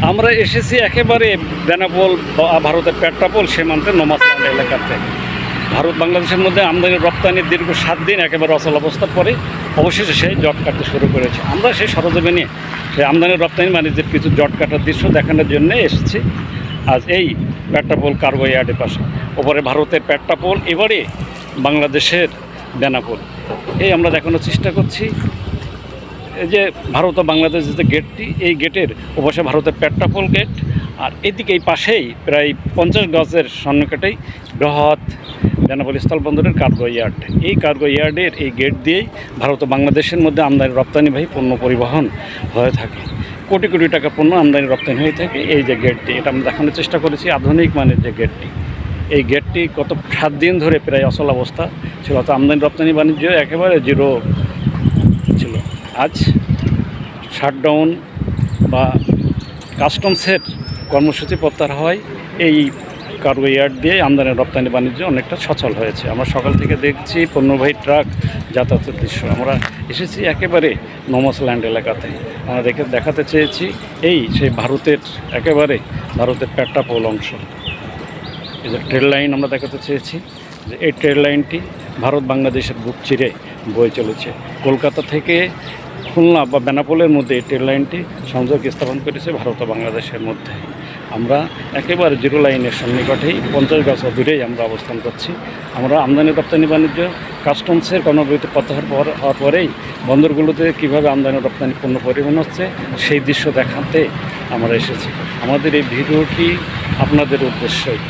আমরা এসেছি একেবারে বেনাপোল ভারতের পেট্রাপোল সীমান্তে নোমাসল্যান্ড এলাকাতে। ভারত বাংলাদেশের মধ্যে আমদানি রপ্তানির দীর্ঘ 7 দিন একেবারে অচল অবস্থার পরে অবশেষে সেই জট কাটতে শুরু করেছে। আমরা সেই সরজমিনে সেই আমদানি রপ্তানি বাণিজ্যের কিছু জট কাটার দৃশ্য দেখানোর জন্য এসেছি আজ এই পেট্রাপোল কার্গো ইয়ার্ডের পাশে। ওপরে ভারতের পেট্রাপোল, এবারে বাংলাদেশের বেনাপোল। এই আমরা দেখানোর চেষ্টা করছি। এই যে ভারত ও বাংলাদেশ যে গেটটি, এই গেটের ওপাশে ভারতের পেট্রাপোল গেট, আর এদিকে এই পাশেই প্রায় 50 গজের সন্নিকটেই বৃহৎ বেনাপোল স্থলবন্দরের কার্গো ইয়ার্ড। এই কার্গো ইয়ার্ডের এই গেট দিয়েই ভারত ও বাংলাদেশের মধ্যে আমদানি রপ্তানিবাহী পণ্য পরিবহন হয়ে থাকে। কোটি কোটি টাকা পণ্য আমদানি রপ্তানি হয়ে থাকে। এই যে গেটটি, এটা আমরা দেখানোর চেষ্টা করেছি আধুনিক মানের যে গেটটি। এই গেটটি গত 7 দিন ধরে প্রায় অচল অবস্থা ছিল, তো আমদানি রপ্তানি বাণিজ্য একেবারে জিরো ছিল। আজ শাটডাউন বা কাস্টমসের কর্মসূচি প্রত্যাহার হয় এই কার্গো ইয়ার্ড দিয়ে আমদানি রপ্তানি বাণিজ্য অনেকটা সচল হয়েছে। আমরা সকাল থেকে দেখছি পণ্যবাহী ট্রাক যাতায়াতের দৃশ্য। আমরা এসেছি একেবারে নোমাসল্যান্ড এলাকাতে। আমরা দেখাতে চেয়েছি এই সেই ভারতের একেবারে ভারতের পেট্রাপোল অংশ। এই যে ট্রেন লাইন আমরা দেখাতে চেয়েছি, যে এই ট্রেন লাইনটি ভারত বাংলাদেশের বুক চিরে বয়ে চলেছে। কলকাতা থেকে খুলনা বা বেনাপোলের মধ্যে এই ট্রেন লাইনটি সংযোগ স্থাপন করেছে ভারত ও বাংলাদেশের মধ্যে। আমরা একেবারে জিরো লাইনের সন্নিকটেই 50 গজ দূরেই আমরা অবস্থান করছি। আমরা আমদানি রপ্তানি বাণিজ্য কাস্টমসের কর্মবিরতি প্রত্যাহার হওয়ার পরেই বন্দরগুলোতে কীভাবে আমদানি রপ্তানি পণ্য পরিবহন হচ্ছে সেই দৃশ্য দেখাতে আমরা এসেছি। আমাদের এই ভিডিওটি আপনাদের উদ্দেশ্যই।